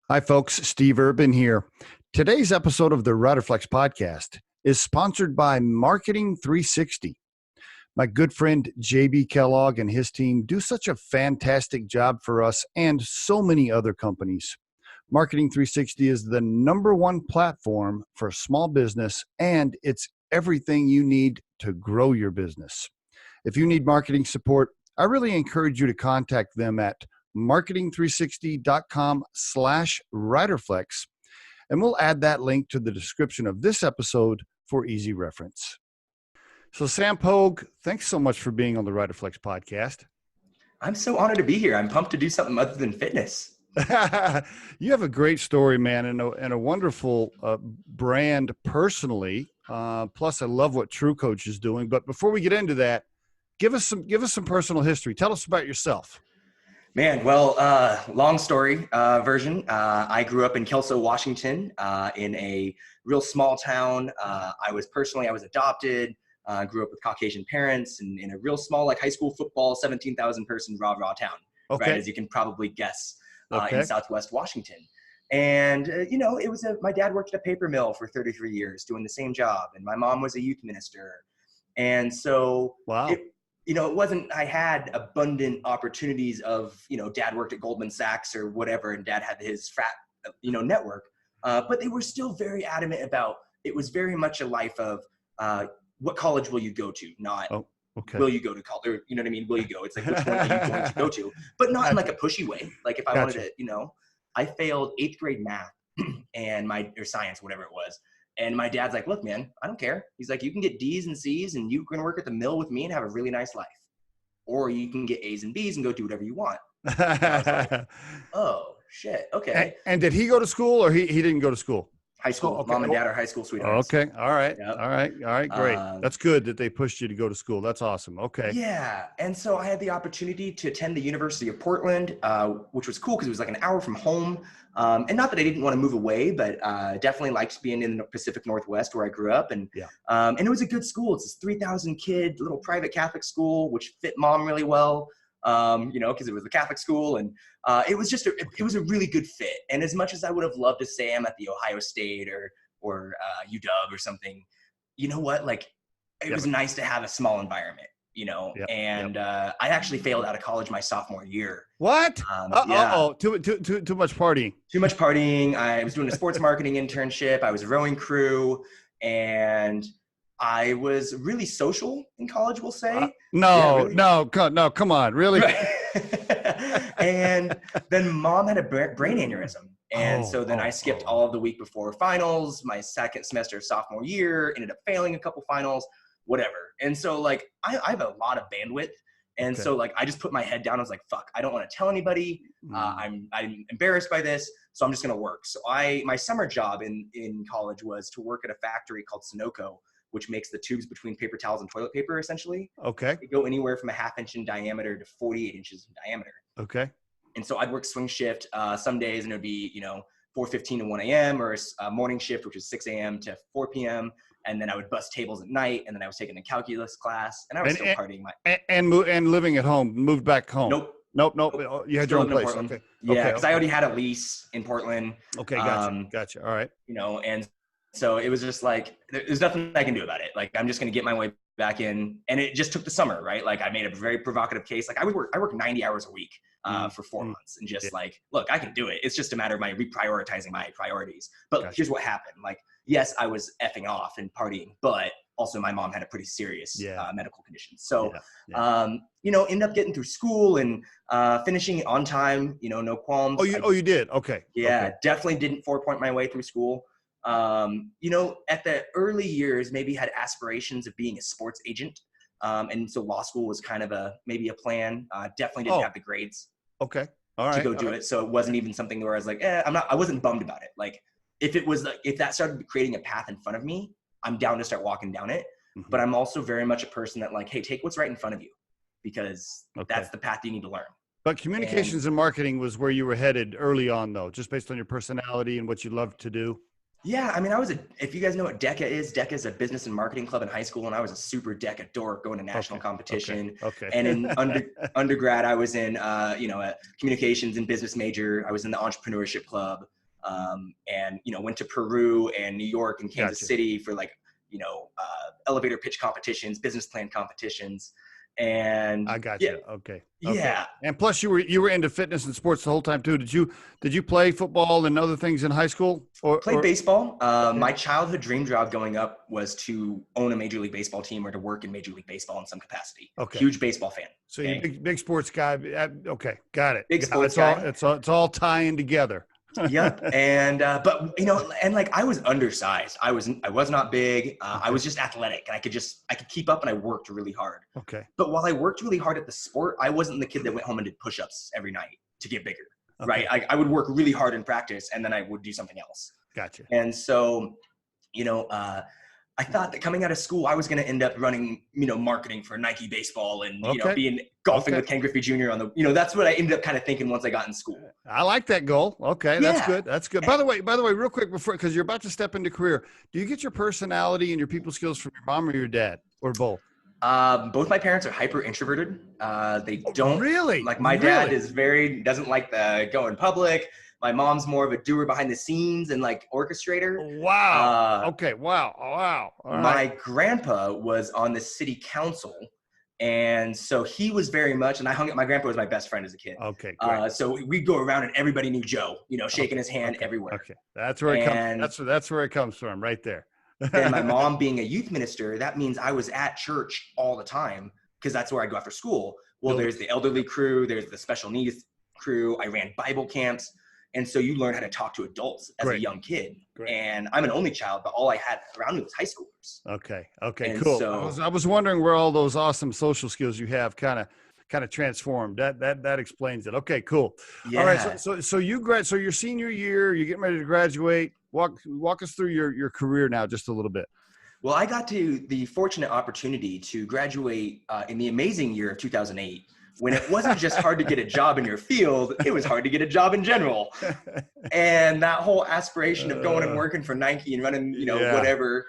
Hi, folks. Steve Urban here. Today's episode of the Riderflex podcast is sponsored by Marketing 360. My good friend JB Kellogg and his team do such a fantastic job for us and so many other companies. Marketing 360 is the number one platform for small business, and it's everything you need to grow your business. If you need marketing support, I really encourage you to contact them at marketing360.com/Riderflex, and we'll add that link to the description of this episode for easy reference. So Sam Pogue, thanks so much for being on the Riderflex podcast. I'm so honored to be here. I'm pumped to do something other than fitness. You have a great story, man, and a wonderful brand personally. Plus, I love what TrueCoach is doing. But before we get into that, give us some personal history. Tell us about yourself. Man, well, long story version. I grew up in Kelso, Washington, in a real small town. I was adopted. Grew up with Caucasian parents, and in a real small, like high school football, 17,000 person rah-rah town. Okay. Right, as you can probably guess, Okay. in Southwest Washington. And it was my dad worked at a paper mill for 33 years, doing the same job, and my mom was a youth minister. And so, Wow. It wasn't, I had abundant opportunities of, dad worked at Goldman Sachs or whatever, and dad had his frat, network. But they were still very adamant about, it was very much a life of, what college will you go to? Not, okay. Will you go to college? Or, you know what I mean? Will you go? It's like, which one are you going to go to? But not in like a pushy way. Like if I wanted to, I failed 8th grade math and or science, whatever it was. And my dad's like, look, man, I don't care. He's like, you can get D's and C's and you're going to work at the mill with me and have a really nice life. Or you can get A's and B's and go do whatever you want. And I was like, oh, shit. Okay. And did he go to school or he didn't go to school? High school. Okay. Mom and dad are high school sweethearts. Okay. All right. Yep. All right. Great. That's good that they pushed you to go to school. That's awesome. Okay. Yeah. And so I had the opportunity to attend the University of Portland, which was cool because it was like an hour from home. And not that I didn't want to move away, but definitely liked being in the Pacific Northwest where I grew up. And it was a good school. It's this 3,000 kid little private Catholic school, which fit mom really well. Because it was a Catholic school, and it was just it was a really good fit. And as much as I would have loved to say I'm at the Ohio State or UW or something, you know what? Like it was nice to have a small environment, And I actually failed out of college my sophomore year. What? Too much partying. Too much partying. I was doing a sports marketing internship. I was a rowing crew, and I was really social in college, we'll say. No, come on, really? Right. And then mom had a brain aneurysm. And so then I skipped all of the week before finals, my second semester of sophomore year, ended up failing a couple finals, whatever. And so like, I have a lot of bandwidth. And so like, I just put my head down. I was like, fuck, I don't want to tell anybody. I'm embarrassed by this. So I'm just going to work. So my summer job in college was to work at a factory called Sunoco, which makes the tubes between paper towels and toilet paper, essentially. Okay. They go anywhere from a 1/2 inch in diameter to 48 inches in diameter. Okay. And so I'd work swing shift some days, and it would be, 4:15 to 1 a.m. or a morning shift, which is 6 a.m. to 4 p.m. And then I would bust tables at night, and then I was taking a calculus class, and I was still partying. And living at home, moved back home. Nope. You had your own place. Okay. Yeah, because I already had a lease in Portland. Okay, gotcha. All right. And so it was just like, there's nothing I can do about it. Like, I'm just going to get my way back in. And it just took the summer, right? Like I made a very provocative case. Like I work 90 hours a week for 4 months, and just like, look, I can do it. It's just a matter of my reprioritizing my priorities. But here's what happened. Like, yes, I was effing off and partying, but also my mom had a pretty serious medical condition. So, ended up getting through school and finishing on time, no qualms. Oh, you did? Okay. Yeah, okay. Definitely didn't 4-point my way through school. At the early years, maybe had aspirations of being a sports agent. And so law school was kind of maybe a plan. Definitely didn't have the grades. Okay. All right. To go do it. So it wasn't even something where I was like, I wasn't bummed about it. Like if that started creating a path in front of me, I'm down to start walking down it. Mm-hmm. But I'm also very much a person that like, hey, take what's right in front of you, because that's the path you need to learn. But communications and marketing was where you were headed early on, though, just based on your personality and what you loved to do. Yeah, I mean, if you guys know what DECA is a business and marketing club in high school, and I was a super DECA dork going to national competition. Okay. And in undergrad, I was in, a communications and business major. I was in the entrepreneurship club, and, went to Peru and New York and Kansas Gotcha. City for elevator pitch competitions, business plan competitions. And I got yeah, you. Okay. yeah. And plus you were into fitness and sports the whole time too. Did you play football and other things in high school Played or baseball. okay. My childhood dream job growing up was to own a Major League Baseball team or to work in Major League Baseball in some capacity. Okay. Huge baseball fan. So okay? you're big sports guy. Okay. Got it. Big sports guy. It's all tying together. Yep. And but and like I was undersized. I was not big. I was just athletic, and I could keep up, and I worked really hard. Okay. But while I worked really hard at the sport, I wasn't the kid that went home and did push-ups every night to get bigger. Okay. Right. I would work really hard in practice, and then I would do something else. Gotcha. And so, I thought that coming out of school, I was going to end up running, marketing for Nike baseball and, being golfing with Ken Griffey Jr. on the, that's what I ended up kind of thinking once I got in school. I like that goal. Okay. Yeah. That's good. That's good. By the way, real quick because you're about to step into career, do you get your personality and your people skills from your mom or your dad or both? Both my parents are hyper introverted. They don't really like my dad doesn't like the go in public. My mom's more of a doer behind the scenes and like orchestrator. Wow. Okay. Wow. Wow. All my grandpa was on the city council. And so he was very much, and my grandpa was my best friend as a kid. Okay. Great. So we'd go around and everybody knew Joe, shaking his hand everywhere. Okay. That's where it comes. That's where it comes from right there. Then my mom being a youth minister, that means I was at church all the time because that's where I go after school. Well, there's the elderly crew, there's the special needs crew. I ran Bible camps. And so you learn how to talk to adults as a young kid. Great. And I'm an only child, but all I had around me was high schoolers. Okay. Okay. And cool. So, I was wondering where all those awesome social skills you have kind of transformed. That explains it. Okay. Cool. Yeah. All right. So your senior year, you're getting ready to graduate. Walk us through your career now, just a little bit. Well, I got the fortunate opportunity to graduate in the amazing year of 2008. When it wasn't just hard to get a job in your field, it was hard to get a job in general. And that whole aspiration of going and working for Nike and running, whatever,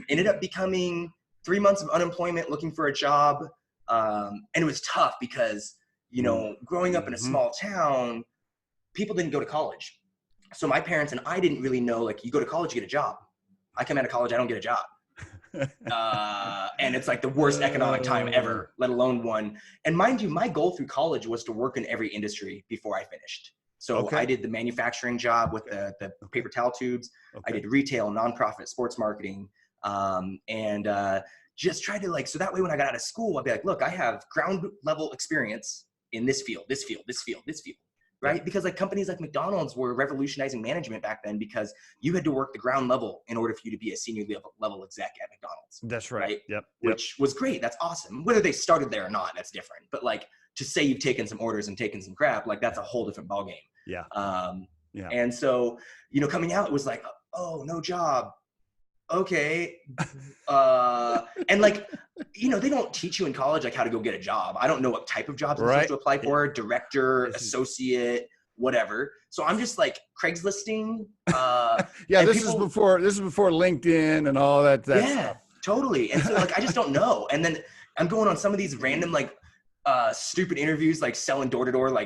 ended up becoming 3 months of unemployment looking for a job. And it was tough because, growing up in a small town, people didn't go to college. So my parents and I didn't really know, like, you go to college, you get a job. I come out of college, I don't get a job. And it's like the worst economic time ever, let alone one. And mind you, my goal through college was to work in every industry before I finished. So I did the manufacturing job with the paper towel tubes. I did retail, nonprofit, sports marketing, and just tried to so that way when I got out of school, I'd be like, look, I have ground level experience in this field. Right? Because companies like McDonald's were revolutionizing management back then because you had to work the ground level in order for you to be a senior level exec at McDonald's. That's right. Yep. Which was great. That's awesome. Whether they started there or not, that's different. But to say you've taken some orders and taken some crap, that's a whole different ballgame. Yeah. And so, coming out, it was like, oh, no job. Okay. And they don't teach you in college how to go get a job. I don't know what type of jobs I'm supposed to apply for, director, associate, whatever. So I'm just Craigslisting. This is before LinkedIn and all that stuff. Totally. And so I just don't know. And then I'm going on some of these random stupid interviews, selling door to door,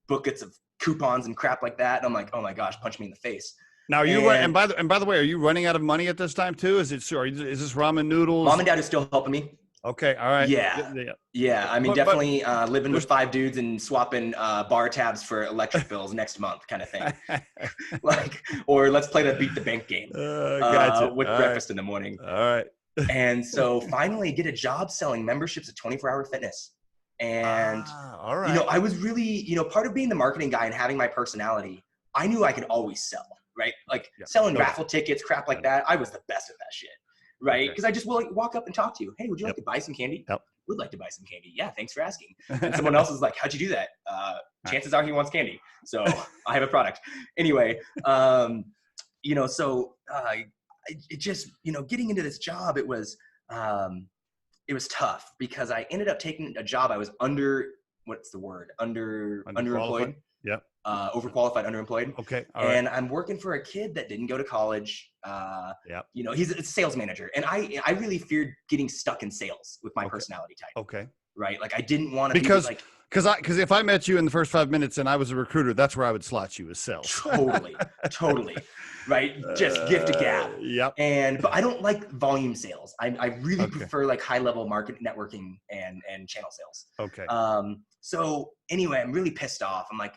booklets of coupons and crap like that. And I'm like, oh my gosh, punch me in the face. Now and by the way, are you running out of money at this time too? Is this ramen noodles? Mom and dad are still helping me. Okay, all right. Yeah. I mean, definitely living with 5 dudes and swapping bar tabs for electric bills next month, kind of thing. Or let's play the beat the bank game gotcha. With all breakfast right. in the morning. All right. And so finally get a job selling memberships at 24 Hour Fitness. And all right. I was really, part of being the marketing guy and having my personality, I knew I could always sell. Right? Selling raffle tickets, crap like that. I was the best at that shit. Right? Because I just will walk up and talk to you. Hey, would you like to buy some candy? Yep. Would like to buy some candy. Yeah, thanks for asking. And someone else is like, how'd you do that? Chances are he wants candy. So I have a product. Anyway, so it just, getting into this job, it was tough because I ended up taking a job I was underemployed. Yep. overqualified, underemployed. Okay. All and right. I'm working for a kid that didn't go to college. Yep. He's a sales manager. And I really feared getting stuck in sales with my Okay. personality type. Okay. Right. Like I didn't want to be like, because if I met you in the first 5 minutes and I was a recruiter, that's where I would slot you as sales. Totally. Right. Just gift a gab. Yep. But I don't like volume sales. I really prefer like high level market networking and channel sales. Okay. So anyway, I'm really pissed off. I'm like,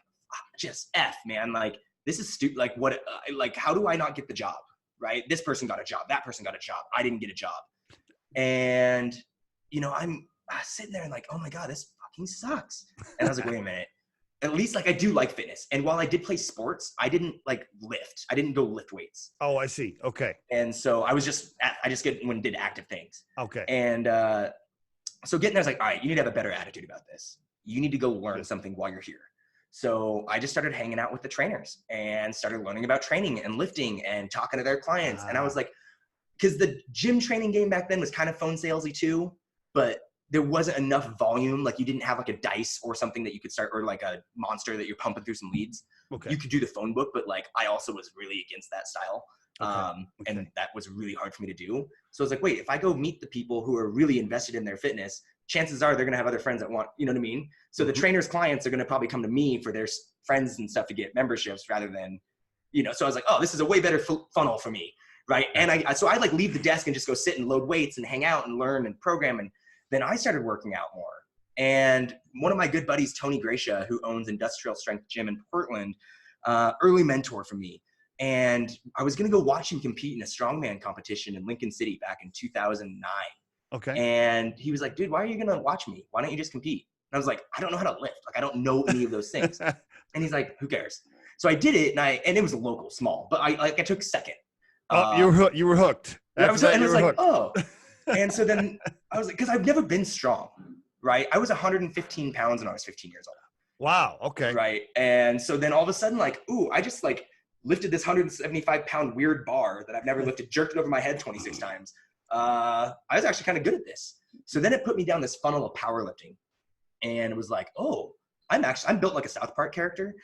just F, man. Like, this is stupid. Like, what, like, how do I not get the job? Right. This person got a job. That person got a job. I didn't get a job. And, I'm sitting there and like, oh my God, this fucking sucks. And I was like, wait a minute. At least like I do like fitness. And while I did play sports, I didn't like lift. I didn't go lift weights. Oh, I see. Okay. And so I just did active things. Okay. And so getting there, I was like, all right, you need to have a better attitude about this. You need to go learn something while you're here. So I just started hanging out with the trainers and started learning about training and lifting and talking to their clients. And I was like, because the gym training game back then was kind of phone salesy too, but there wasn't enough volume. Like you didn't have like a dice or something that you could start, or like a monster that you're pumping through some leads. Okay. You could do the phone book, but like I also was really against that style. And that was really hard for me to do. So I was like, wait, if I go meet the people who are really invested in their fitness, chances are they're going to have other friends that want, you know what I mean? So the trainers' clients are going to probably come to me for their friends and stuff to get memberships rather than, so I was like, oh, this is a way better funnel for me. Right. And so I'd like leave the desk and just go sit and load weights and hang out and learn and program. And then I started working out more. And one of my good buddies, Tony Gracia, who owns Industrial Strength Gym in Portland, early mentor for me. And I was going to go watch him compete in a strongman competition in Lincoln City back in 2009. Okay. And he was like, dude, why are you going to watch me? Why don't you just compete? And I was like, I don't know how to lift. Like, I don't know any of those things. And he's like, who cares? So I did it, and it was a local, small, but I took second. Oh, you were hooked. I was like, oh. And so then I was like, because I've never been strong, right? I was 115 pounds when I was 15 years old. Wow. Okay. Right. And so then all of a sudden, like, ooh, I just like lifted this 175-pound weird bar that I've never lifted, jerked it over my head 26 times. I was actually kind of good at this. So then it put me down this funnel of powerlifting, and it was like, oh, I'm built like a South Park character.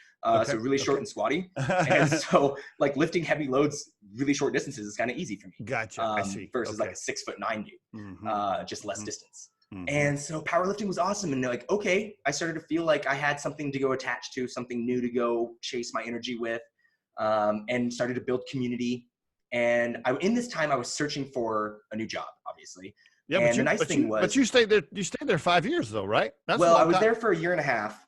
So really short and squatty. And so like lifting heavy loads, really short distances is kind of easy for me. Gotcha. I see. Versus like a 6'9" dude, just less distance. And so powerlifting was awesome. And like, okay, I started to feel like I had something to go attach to, something new to go chase my energy with, and started to build community. And in this time I was searching for a new job, obviously. Yeah, and the nice thing was, but you stayed there 5 years though, right? Well, I was there for a year and a half.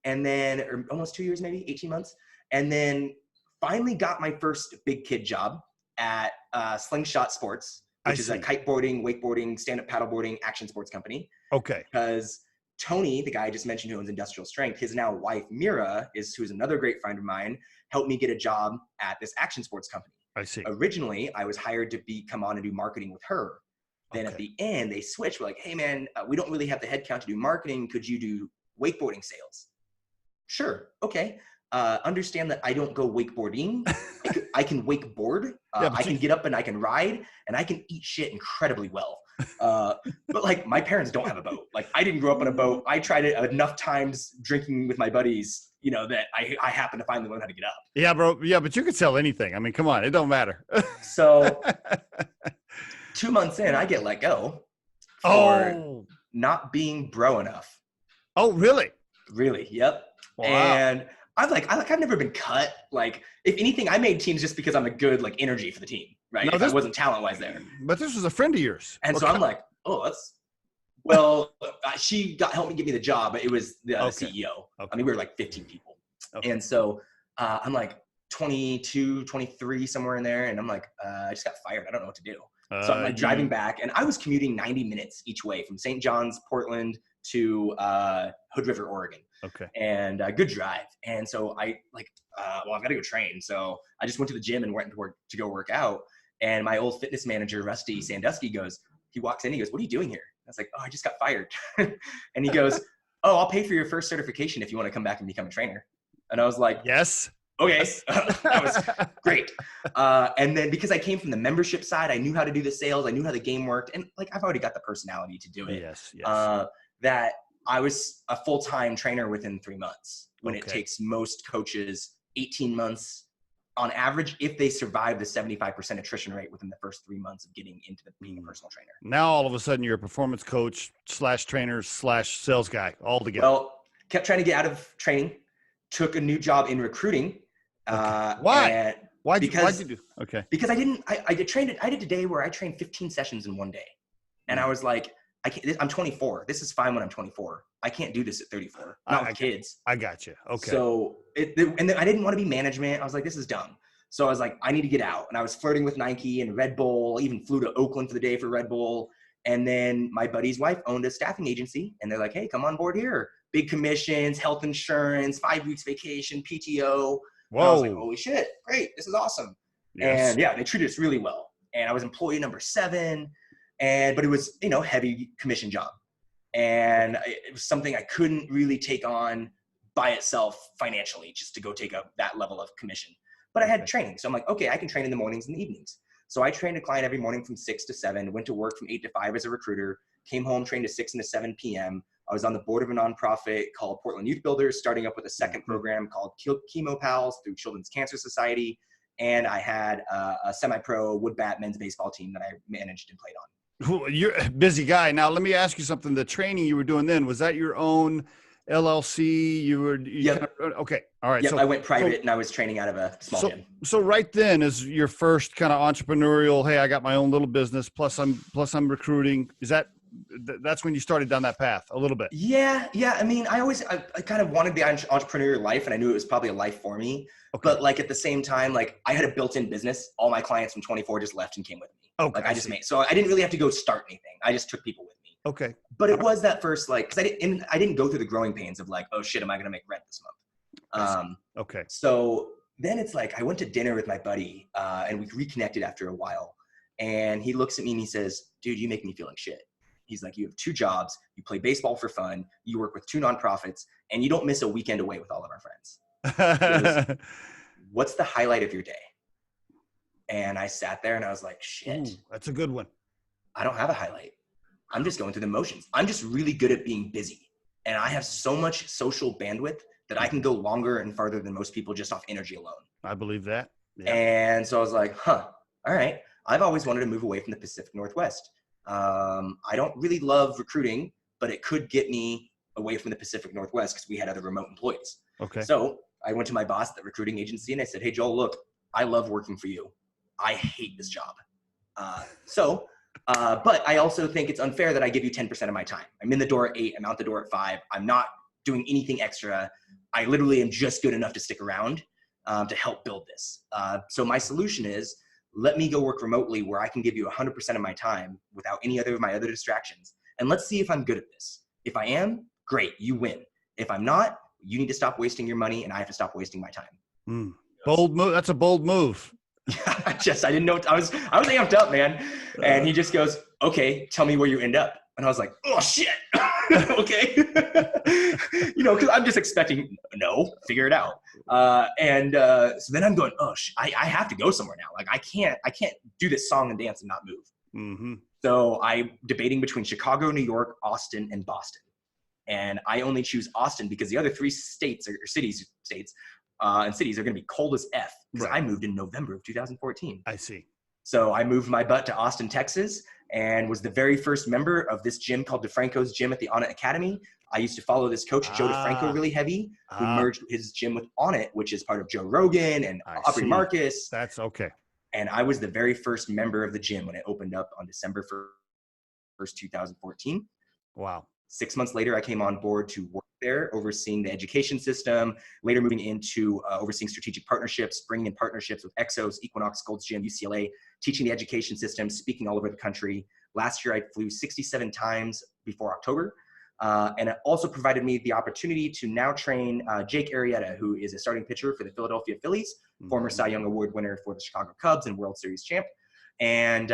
And then, or almost 2 years, maybe 18 months. And then finally got my first big kid job at Slingshot Sports, which is a kiteboarding, wakeboarding, stand-up paddleboarding, action sports company. Okay. Because Tony, the guy I just mentioned who owns Industrial Strength, his now wife, Mira, who's another great friend of mine, helped me get a job at this action sports company. I see. Originally, I was hired to come on and do marketing with her. Then at the end, they switched. We're like, hey, man, we don't really have the headcount to do marketing. Could you do wakeboarding sales? Sure. Okay. Understand that I don't go wakeboarding. I can wakeboard. I can get up and I can ride, and I can eat shit incredibly well. But like my parents don't have a boat. Like I didn't grow up on a boat. I tried it enough times drinking with my buddies, that I happened to finally learn how to get up. Yeah, bro. Yeah, but you could sell anything. I mean, come on, it don't matter. So 2 months in, I get let go for not being bro enough. Oh, really? Really? Yep. Wow. And I've never been cut. Like, if anything, I made teams just because I'm a good like energy for the team, right? No, I wasn't talent wise there. But this was a friend of yours. And so I'm like, she helped me get me the job, but it was the CEO. Okay. I mean, we were like 15 people. Okay. And so I'm like 22, 23, somewhere in there. And I'm like, I just got fired. I don't know what to do. So I'm like driving back, and I was commuting 90 minutes each way from St. John's, Portland to Hood River, Oregon. Okay. And good drive. And so I've got to go train. So I just went to the gym and went to go work out. And my old fitness manager, Rusty Sandusky, he walks in, he goes, what are you doing here? I was like, I just got fired. And he goes, I'll pay for your first certification if you want to come back and become a trainer. And I was like, yes. Okay. Yes. That was great. And then because I came from the membership side, I knew how to do the sales. I knew how the game worked. And like, I've already got the personality to do it. Yes. That I was a full-time trainer within 3 months when it takes most coaches 18 months on average if they survive the 75% attrition rate within the first 3 months of getting into being a personal trainer. Now, all of a sudden, you're a performance coach / trainer / sales guy all together. Well, kept trying to get out of training, took a new job in recruiting. Why? Why'd you do? Okay. Because I did a day where I trained 15 sessions in one day. And I was like, I'm 24. This is fine when I'm 24. I can't do this at 34. Not with kids. I got you. Okay. So and then I didn't want to be management. I was like, this is dumb. So I was like, I need to get out. And I was flirting with Nike and Red Bull. I even flew to Oakland for the day for Red Bull. And then my buddy's wife owned a staffing agency. And they're like, hey, come on board here. Big commissions, health insurance, 5 weeks vacation, PTO. Whoa. And I was like, holy shit, great. This is awesome. Yes. And yeah, they treated us really well. And I was employee number 7. But it was, heavy commission job. And it was something I couldn't really take on by itself financially, just to go take up that level of commission. But I had training. So I'm like, okay, I can train in the mornings and the evenings. So I trained a client every morning from 6 to 7, went to work from 8 to 5 as a recruiter, came home, trained to 6 and to 7 p.m. I was on the board of a nonprofit called Portland Youth Builders, starting up with a second program called Chemo Pals through Children's Cancer Society. And I had a semi-pro wood bat men's baseball team that I managed and played on. You're a busy guy. Now, let me ask you something. The training you were doing then, was that your own LLC? Okay. All right. Yep, So I went private and I was training out of a small gym. So right then is your first kind of entrepreneurial, hey, I got my own little business, plus I'm recruiting. That's when you started down that path a little bit? Yeah. I mean, I kind of wanted the entrepreneurial life, and I knew it was probably a life for me. Okay. But like at the same time, like I had a built-in business. All my clients from 24 just left and came with me. Okay. Like so I didn't really have to go start anything. I just took people with me. Okay. But it was that first, like, cause I didn't go through the growing pains of like, oh shit, am I going to make rent this month? Okay. So then it's like, I went to dinner with my buddy, and we reconnected after a while, and he looks at me and he says, dude, you make me feel like shit. He's like, you have 2 jobs, you play baseball for fun, you work with 2 nonprofits, and you don't miss a weekend away with all of our friends. What's the highlight of your day? And I sat there and I was like, shit. Ooh, that's a good one. I don't have a highlight. I'm just going through the motions. I'm just really good at being busy. And I have so much social bandwidth that I can go longer and farther than most people just off energy alone. I believe that. Yeah. And so I was like, all right. I've always wanted to move away from the Pacific Northwest. I don't really love recruiting, but it could get me away from the Pacific Northwest because we had other remote employees. Okay. So I went to my boss at the recruiting agency and I said, hey, Joel, look, I love working for you. I hate this job. But I also think it's unfair that I give you 10% of my time. I'm in the door at 8, I'm out the door at 5. I'm not doing anything extra. I literally am just good enough to stick around to help build this. So my solution is, let me go work remotely where I can give you 100% of my time without any of my other distractions. And let's see if I'm good at this. If I am, great, you win. If I'm not, you need to stop wasting your money and I have to stop wasting my time. Bold move. That's a bold move. I didn't know. I was amped up, man. And he just goes, okay, tell me where you end up. And I was like, oh shit. Okay. Cause I'm just expecting, no, figure it out. So then I'm going, I have to go somewhere now. Like I can't do this song and dance and not move. Mm-hmm. So I'm debating between Chicago, New York, Austin, and Boston. And I only choose Austin because the other 3 states and cities are going to be cold as F because I moved in November of 2014. I see. So I moved my butt to Austin, Texas, and was the very first member of this gym called DeFranco's Gym at the Onnit Academy. I used to follow this coach, Joe DeFranco, really heavy, who merged his gym with Onnit, which is part of Joe Rogan and Aubrey Marcus. That's okay. And I was the very first member of the gym when it opened up on December 1st, 2014. Wow. 6 months later, I came on board to work there, overseeing the education system, later moving into overseeing strategic partnerships, bringing in partnerships with Exos, Equinox, Gold's Gym, UCLA, teaching the education system, speaking all over the country. Last year, I flew 67 times before October. And it also provided me the opportunity to now train Jake Arrieta, who is a starting pitcher for the Philadelphia Phillies, former Cy Young Award winner for the Chicago Cubs and World Series champ. And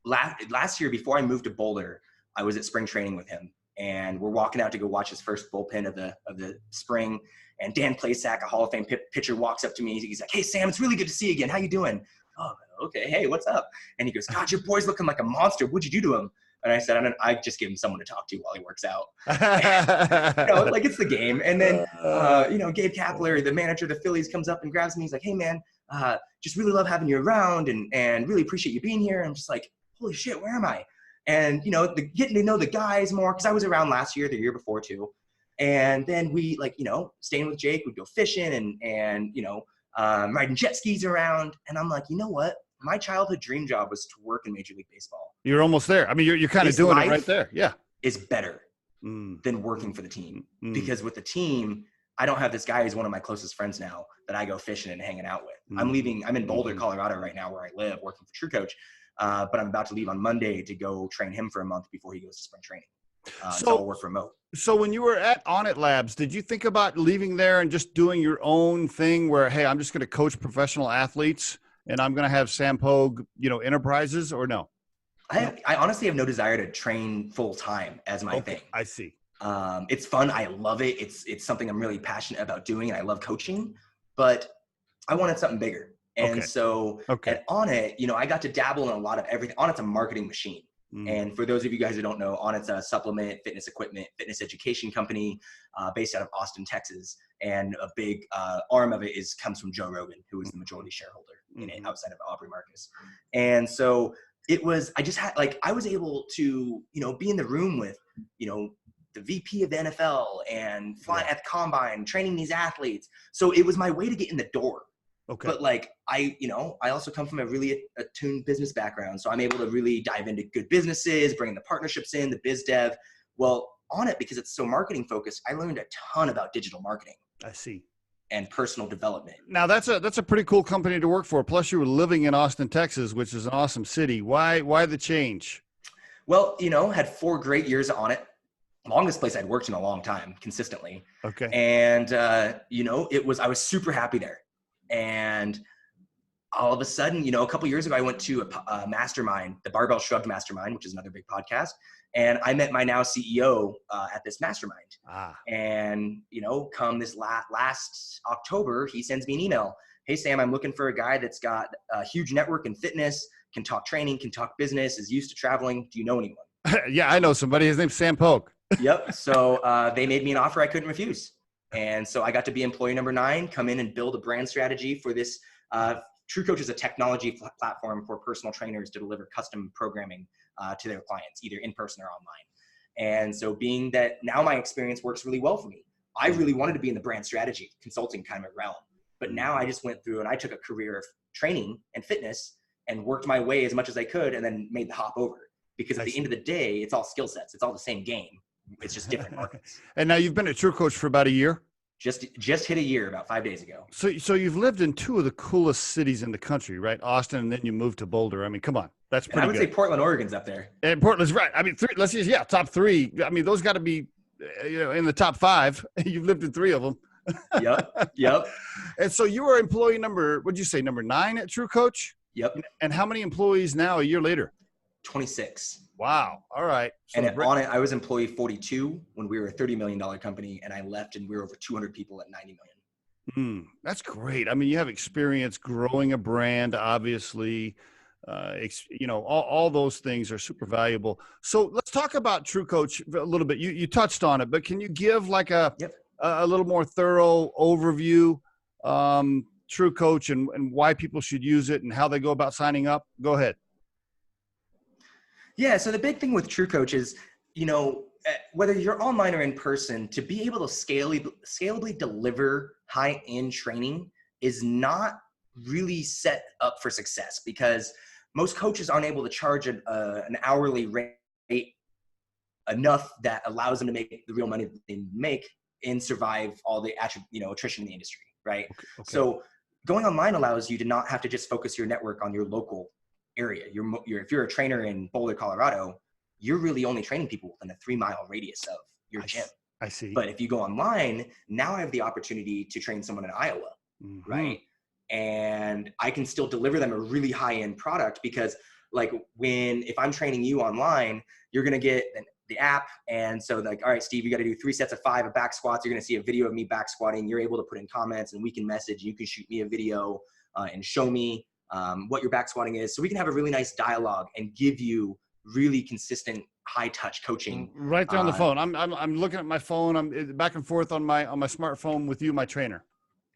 last year, before I moved to Boulder, I was at spring training with him. And we're walking out to go watch his first bullpen of the spring. And Dan Plesac, a Hall of Fame pitcher, walks up to me. He's like, hey, Sam, it's really good to see you again. How you doing? Oh, okay. Hey, what's up? And he goes, God, your boy's looking like a monster. What'd you do to him? And I said, I just give him someone to talk to while he works out. Like it's the game. And then, Gabe Kapler, the manager of the Phillies, comes up and grabs me. He's like, hey man, just really love having you around and really appreciate you being here. And I'm just like, holy shit, where am I? And, getting to know the guys more, because I was around last year, the year before too. And then we staying with Jake, we'd go fishing and riding jet skis around. And I'm like, you know what? My childhood dream job was to work in Major League Baseball. You're almost there. I mean, you're kind of doing it right there. Yeah. Is better than working for the team. Because with the team, I don't have this guy who's one of my closest friends now that I go fishing and hanging out with. I'm in Boulder, Colorado right now, where I live, working for TrueCoach. But I'm about to leave on Monday to go train him for a month before he goes to spring training. So I'll work remote. So when you were at On It Labs, did you think about leaving there and just doing your own thing where, hey, I'm just going to coach professional athletes and I'm going to have Sam Pogue, enterprises, or no? I honestly have no desire to train full time as my thing. I see. It's fun. I love it. It's something I'm really passionate about doing, and I love coaching, but I wanted something bigger. And so at On It, I got to dabble in a lot of everything. On It's a marketing machine. And for those of you guys who don't know, On It's a supplement, fitness equipment, fitness education company based out of Austin, Texas. And a big arm of it comes from Joe Rogan, who is the majority shareholder in it outside of Aubrey Marcus. And so I was able to, be in the room with, the VP of the NFL and flying at the combine, training these athletes. So it was my way to get in the door. Okay. But I also come from a really attuned business background. So I'm able to really dive into good businesses, bring the partnerships in, the biz dev. Well, On It, because it's so marketing focused, I learned a ton about digital marketing. I see. And personal development. Now that's a pretty cool company to work for. Plus you were living in Austin, Texas, which is an awesome city. Why the change? Well, had 4 great years On It. Longest place I'd worked in a long time, consistently. Okay. And, I was super happy there. And all of a sudden, a couple years ago, I went to a mastermind, the Barbell Shrugged Mastermind, which is another big podcast. And I met my now CEO at this mastermind. And, come this last October, he sends me an email. Hey, Sam, I'm looking for a guy that's got a huge network in fitness, can talk training, can talk business, is used to traveling. Do you know anyone? Yeah, I know somebody. His name's Sam Pogue. Yep. So they made me an offer I couldn't refuse. And so I got to be employee number 9, come in and build a brand strategy for this. TrueCoach is a technology platform for personal trainers to deliver custom programming to their clients, either in person or online. And so being that now my experience works really well for me, I really wanted to be in the brand strategy consulting kind of realm. But now I just went through and I took a career of training and fitness and worked my way as much as I could and then made the hop over. Because at the end of the day, it's all skill sets. It's all the same game. It's just different markets. And now you've been at TrueCoach for about a year? Just hit a year about 5 days ago. So you've lived in 2 of the coolest cities in the country, right? Austin, and then you moved to Boulder. I mean, come on. That's pretty good. I would say Portland, Oregon's up there. And Portland's right. I mean, top 3. I mean, those got to be, in the top 5. You've lived in 3 of them. Yep. And so you were employee number 9 at TrueCoach? Yep. And how many employees now a year later? 26. Wow. On it, I was employee 42 when we were a $30 million company, and I left and we were over 200 people at 90 million. That's great. I mean, you have experience growing a brand, obviously. All those things are super valuable. So let's talk about TrueCoach a little bit. You touched on it, but can you give a little more thorough overview, TrueCoach and why people should use it and how they go about signing up? Go ahead. Yeah. So the big thing with TrueCoach is, whether you're online or in person, to be able to scalably deliver high-end training is not really set up for success, because most coaches aren't able to charge an hourly rate enough that allows them to make the real money that they make and survive all the attrition in the industry, right? Okay. So going online allows you to not have to just focus your network on your local area. If you're a trainer in Boulder, Colorado, you're really only training people within a 3-mile radius of your gym. I see. But if you go online, now I have the opportunity to train someone in Iowa, right? And I can still deliver them a really high-end product, because if I'm training you online, you're going to get the app. And so all right, Steve, you got to do 3 sets of 5 of back squats. You're going to see a video of me back squatting. You're able to put in comments and we can message. You can shoot me a video and show me what your back squatting is. So we can have a really nice dialogue and give you really consistent, high touch coaching. Right there on the phone. I'm looking at my phone. I'm back and forth on my smartphone with you, my trainer.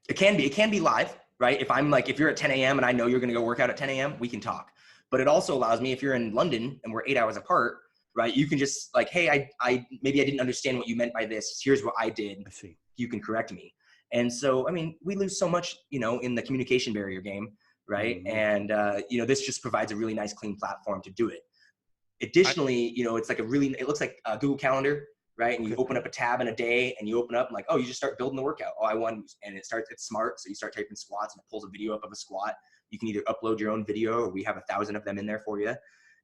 It can be live, right? If you're at 10 a.m. and I know you're going to go work out at 10 a.m., we can talk. But it also allows me, if you're in London and we're 8 hours apart, right? You can just like, hey, I maybe I didn't understand what you meant by this. Here's what I did. I see. You can correct me. And so, I mean, we lose so much, in the communication barrier game, right? Mm-hmm. And, this just provides a really nice, clean platform to do it. Additionally, it's like it looks like a Google Calendar, right? And you open up a tab in a day and you open up and like, oh, you just start building the workout. Oh, and it's smart. So you start typing squats and it pulls a video up of a squat. You can either upload your own video or we have 1,000 of them in there for you.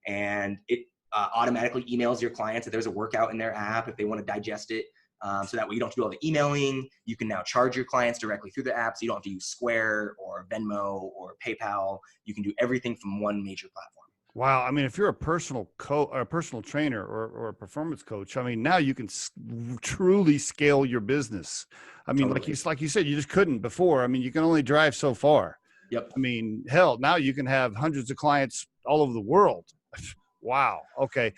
And it automatically emails your clients that there's a workout in their app if they want to digest it. So that way you don't have to do all the emailing. You can now charge your clients directly through the app. So you don't have to use Square or Venmo or PayPal. You can do everything from one major platform. Wow. I mean, if you're a personal trainer or a performance coach, I mean, now you can truly scale your business. I mean, Totally. like you said, you just couldn't before. I mean, you can only drive so far. Yep. I mean, hell, now you can have hundreds of clients all over the world. Wow. Okay.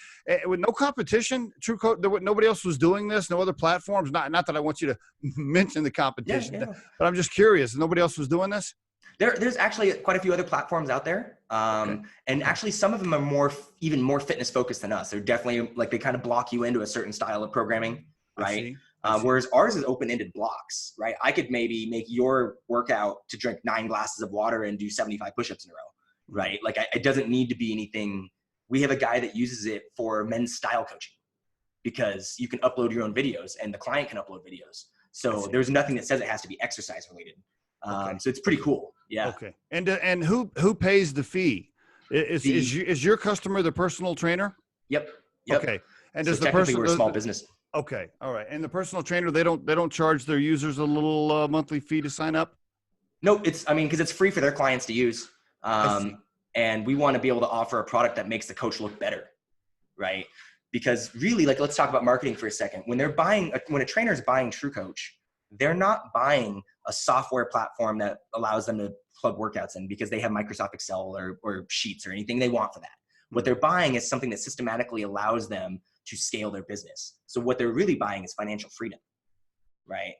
With no competition, TrueCoach, nobody else was doing this. No other platforms. Not that I want you to mention the competition, Yeah. but I'm just curious. Nobody else was doing this. There's actually quite a few other platforms out there. And actually some of them are even more fitness focused than us. They're definitely like, they kind of block you into a certain style of programming, right? I see. Whereas ours is open-ended blocks, right? I could maybe make your workout to drink 9 glasses of water and do 75 push-ups in a row, right? Like it doesn't need to be anything. We have a guy that uses it for men's style coaching because you can upload your own videos and the client can upload videos. So there's nothing that says it has to be exercise related. So it's pretty cool. Yeah. Okay. And who pays the fee? Is your customer the personal trainer? Yep. Okay. And does the person? We're a small business. Okay. All right. And the personal trainer, they don't charge their users a little monthly fee to sign up? No, because it's free for their clients to use. And we want to be able to offer a product that makes the coach look better, right? Because really, like, let's talk about marketing for a second. When a trainer is buying TrueCoach, they're not buying a software platform that allows them to plug workouts in because they have Microsoft Excel or Sheets or anything they want for that. What they're buying is something that systematically allows them to scale their business. So what they're really buying is financial freedom, right?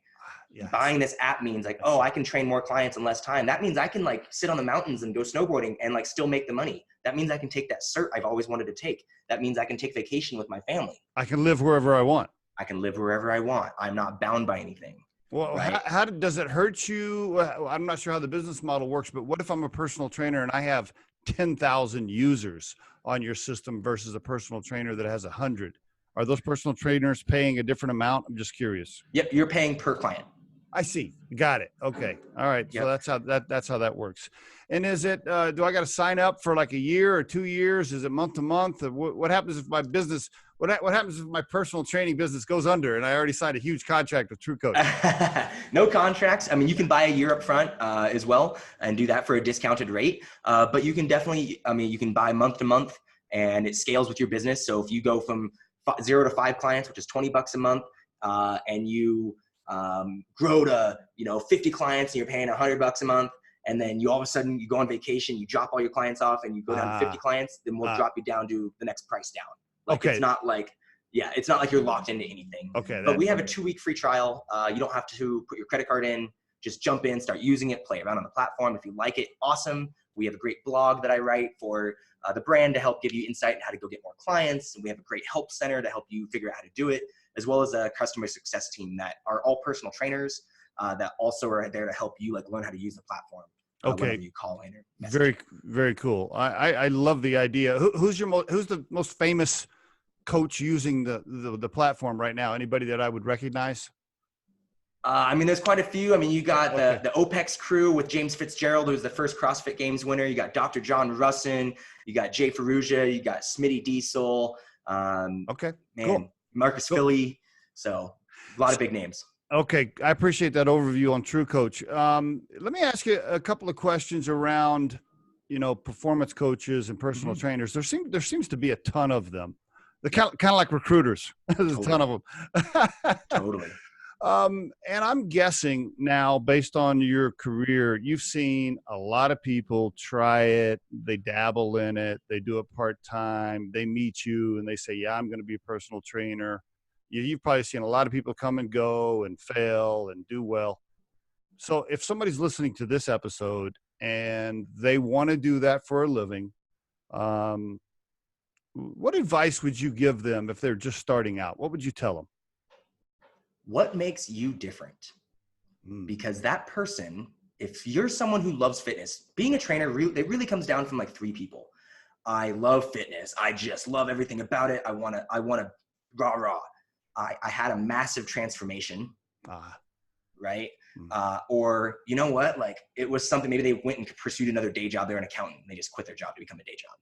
Yes. Buying this app means like, oh, I can train more clients in less time. That means I can like sit on the mountains and go snowboarding and like still make the money. That means I can take that cert I've always wanted to take. That means I can take vacation with my family. I can live wherever I want. I'm not bound by anything. Well, right? How does it hurt you? I'm not sure how the business model works, but what if I'm a personal trainer and I have 10,000 users on your system versus a personal trainer that has 100? Are those personal trainers paying a different amount? I'm just curious. Yep, you're paying per client. I see. Got it. Okay. All right. Yep. So that's how that works. And is it, do I got to sign up for like a year or 2 years? Is it month to month? What happens if my business, what happens if my personal training business goes under and I already signed a huge contract with TrueCoach? No contracts. I mean, you can buy a year up front as well and do that for a discounted rate. But you can definitely, you can buy month to month and it scales with your business. So if you go from 0 to 5 clients, which is $20 a month, and you grow to 50 clients and you're paying $100 a month, and then you all of a sudden you go on vacation, you drop all your clients off and you go down to 50 clients, then we'll drop you down to the next price down. Like it's not like you're locked into anything. Okay. But we have a 2-week free trial. You don't have to put your credit card in. Just jump in, start using it, play around on the platform. If you like it, awesome. We have a great blog that I write for the brand to help give you insight on how to go get more clients. And we have a great help center to help you figure out how to do it, as well as a customer success team that are all personal trainers that also are there to help you like learn how to use the platform. Okay. You call in or message. Very, very cool. I love the idea. Who's the most famous coach using the platform right now? Anybody that I would recognize? There's quite a few. You got the OPEX crew with James Fitzgerald, who's the first CrossFit Games winner. You got Dr. John Russin. You got Jay Ferrugia. You got Smitty Diesel. Cool. Marcus Philly. So a lot of big names. Okay. I appreciate that overview on TrueCoach. Let me ask you a couple of questions around, performance coaches and personal trainers. There seems to be a ton of them. They're kind of like recruiters. There's a ton of them. Totally. And I'm guessing now, based on your career, you've seen a lot of people try it. They dabble in it. They do it part-time. They meet you and they say, yeah, I'm going to be a personal trainer. You've probably seen a lot of people come and go and fail and do well. So if somebody's listening to this episode and they want to do that for a living, um, what advice would you give them if they're just starting out? What would you tell them? What makes you different? Because that person, if you're someone who loves fitness, being a trainer, it really comes down from like 3 people. I love fitness. I just love everything about it. I want to rah. I had a massive transformation, right? Or you know what? Like it was something, maybe they went and pursued another day job. They're an accountant and they just quit their job to become a day job,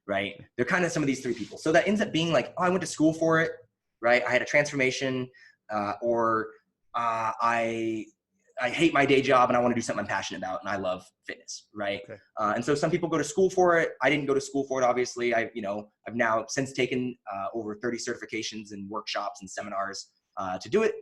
right? They're kind of some of these 3 people. So that ends up being like, oh, I went to school for it, right? I had a transformation, or I hate my day job and I want to do something I'm passionate about and I love fitness, right? Okay. And so some people go to school for it. I didn't go to school for it, obviously. I've now since taken over 30 certifications and workshops and seminars to do it.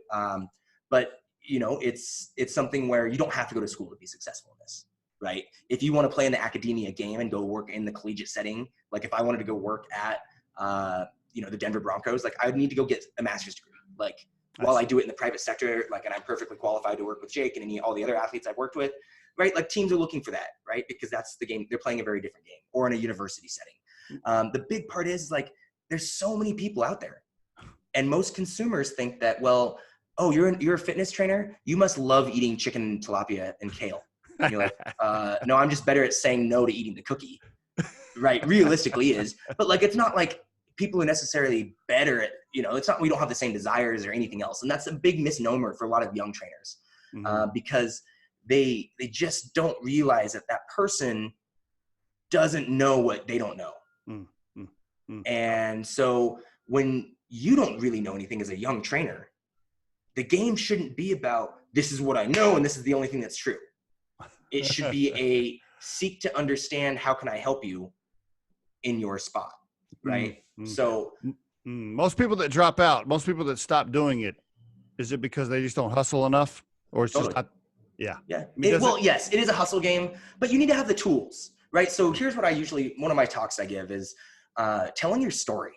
But it's something where you don't have to go to school to be successful in this, right? If you want to play in the academia game and go work in the collegiate setting, like if I wanted to go work at the Denver Broncos, like I would need to go get a master's degree. Like while I do it in the private sector, like, and I'm perfectly qualified to work with Jake and all the other athletes I've worked with, right? Like teams are looking for that, right? Because that's the game. They're playing a very different game, or in a university setting. The big part is like, there's so many people out there, and most consumers think that, well, oh, you're a fitness trainer, you must love eating chicken, tilapia, and kale. And you're like, no, I'm just better at saying no to eating the cookie, right? Realistically is, but like, it's not like people are necessarily better at, it's not, we don't have the same desires or anything else. And that's a big misnomer for a lot of young trainers, because they just don't realize that person doesn't know what they don't know. And so when you don't really know anything as a young trainer, the game shouldn't be about, this is what I know and this is the only thing that's true. It should be a seek to understand, how can I help you in your spot, right? So most people that drop out, most people that stop doing it, is it because they just don't hustle enough, or it's just not? Yeah. I mean, yes, it is a hustle game, but you need to have the tools, right? So here's what one of my talks I give is telling your story,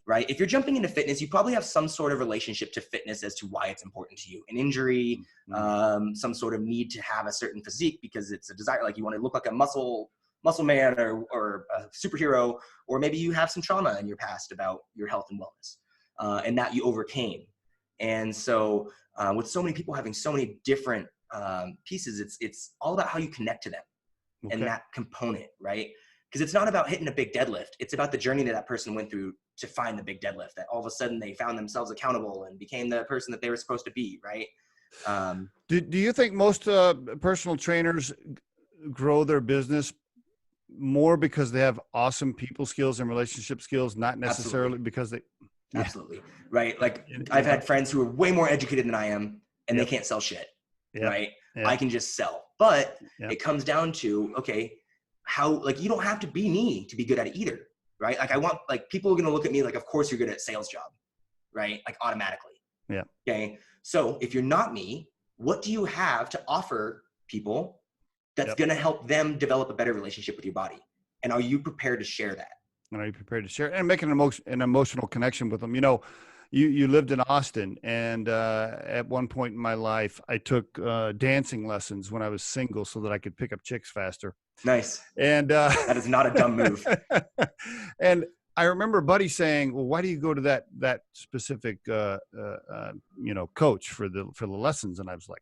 right? If you're jumping into fitness, you probably have some sort of relationship to fitness as to why it's important to you. An injury, some sort of need to have a certain physique because it's a desire, like you want to look like a muscle man or a superhero, or maybe you have some trauma in your past about your health and wellness, and that you overcame. And so with so many people having so many different pieces, it's all about how you connect to them and that component, right? Because it's not about hitting a big deadlift. It's about the journey that person went through to find the big deadlift, that all of a sudden they found themselves accountable and became the person that they were supposed to be, right? Do you think most personal trainers grow their business more because they have awesome people skills and relationship skills, not necessarily because they... Absolutely. Right. Like I've had friends who are way more educated than I am and they can't sell shit, right? I can just sell, but it comes down to, okay, how, like, you don't have to be me to be good at it either, right? Like I want, like, people are going to look at me like, of course you're good at sales job, right? Like automatically. Yeah. Okay. So if you're not me, what do you have to offer people that's going to help them develop a better relationship with your body? And are you prepared to share that? And are you prepared to share and make an emotional connection with them? You lived in Austin, and at one point in my life, I took dancing lessons when I was single so that I could pick up chicks faster. Nice. And that is not a dumb move. And I remember Buddy saying, "Well, why do you go to that specific coach for the lessons?" And I was like,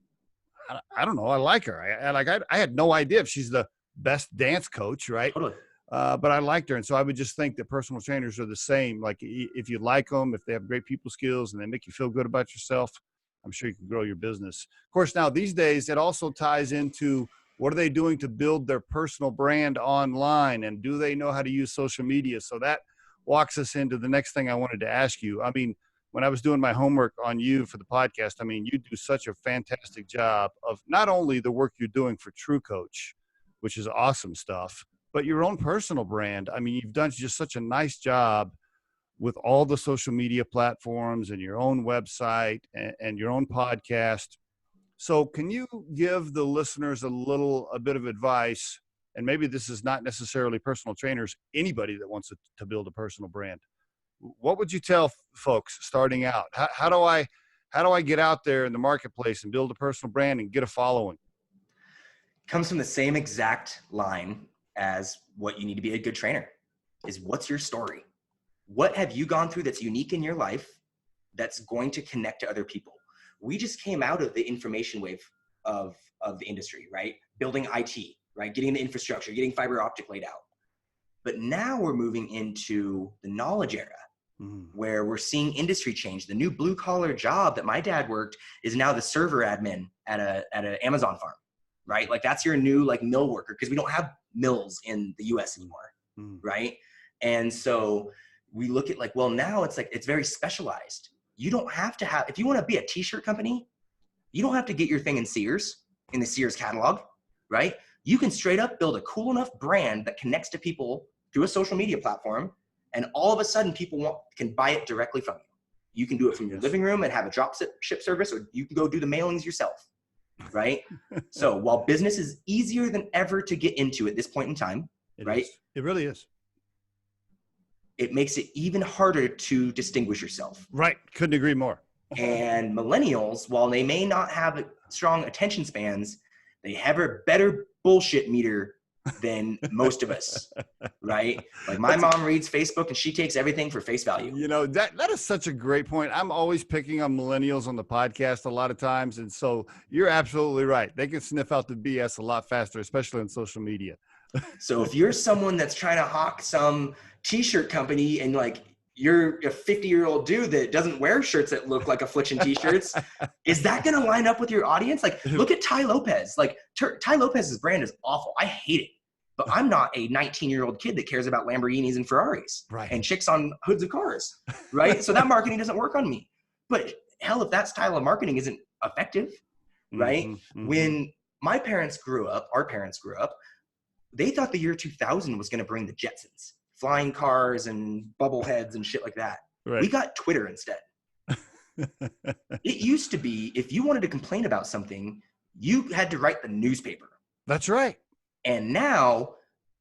I don't know. I like her. I had no idea if she's the best dance coach, right? Totally. But I liked her. And so I would just think that personal trainers are the same. Like if you like them, if they have great people skills and they make you feel good about yourself, I'm sure you can grow your business. Of course, now these days, it also ties into what are they doing to build their personal brand online, and do they know how to use social media? So that walks us into the next thing I wanted to ask you. I mean, when I was doing my homework on you for the podcast, I mean, you do such a fantastic job of not only the work you're doing for TrueCoach, which is awesome stuff, but your own personal brand. I mean, you've done just such a nice job with all the social media platforms and your own website and your own podcast. So can you give the listeners a bit of advice? And maybe this is not necessarily personal trainers, anybody that wants to build a personal brand. What would you tell folks starting out? How do I get out there in the marketplace and build a personal brand and get a following? Comes from the same exact line as what you need to be a good trainer is, what's your story? What have you gone through that's unique in your life that's going to connect to other people? We just came out of the information wave of the industry, right? Building IT, right? Getting the infrastructure, getting fiber optic laid out. But now we're moving into the knowledge era, where we're seeing industry change. The new blue collar job that my dad worked is now the server admin at an Amazon farm, right? Like that's your new like mill worker, because we don't have mills in the US anymore, right? And so we look at like, well, now it's like, it's very specialized. You don't have to have, if you want to be a t-shirt company, you don't have to get your thing in Sears, in the Sears catalog, right? You can straight up build a cool enough brand that connects to people through a social media platform. And all of a sudden people can buy it directly from you. You can do it from your living room and have a drop ship service, or you can go do the mailings yourself, right? So while business is easier than ever to get into at this point in time, right? It really is. It makes it even harder to distinguish yourself. Right. Couldn't agree more. And millennials, while they may not have strong attention spans, they have a better bullshit meter than most of us, right? Like my mom reads Facebook and she takes everything for face value. You know, that is such a great point. I'm always picking on millennials on the podcast a lot of times. And so you're absolutely right. They can sniff out the BS a lot faster, especially on social media. So if you're someone that's trying to hawk some t-shirt company and like you're a 50-year-old dude that doesn't wear shirts that look like Affliction t-shirts, is that going to line up with your audience? Like, look at Ty Lopez. Like, Ty Lopez's brand is awful. I hate it. But I'm not a 19-year-old kid that cares about Lamborghinis and Ferraris and chicks on hoods of cars, right? So that marketing doesn't work on me. But hell, if that style of marketing isn't effective, right? When my parents grew up, our parents grew up, they thought the year 2000 was going to bring the Jetsons, flying cars and bubble heads and shit like that. We got Twitter instead. It used to be, if you wanted to complain about something, you had to write the newspaper. That's right. And now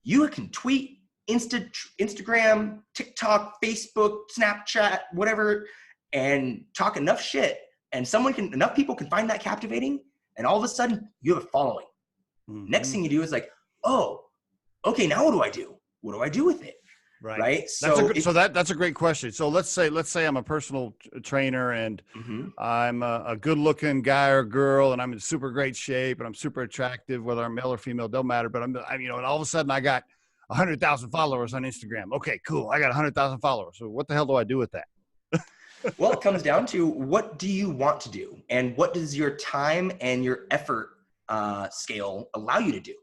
you can tweet, Instagram, TikTok, Facebook, Snapchat, whatever, and talk enough shit. And enough people can find that captivating. And all of a sudden you have a following. Next thing you do is like, oh, okay, now what do I do? What do I do with it? Right. So that's a great question. So let's say I'm a personal trainer and I'm a good looking guy or girl and I'm in super great shape and I'm super attractive, whether I'm male or female, don't matter. But I'm and all of a sudden I got 100,000 followers on Instagram. Okay, cool. I got 100,000 followers. So what the hell do I do with that? Well, it comes down to, what do you want to do? And what does your time and your effort scale allow you to do?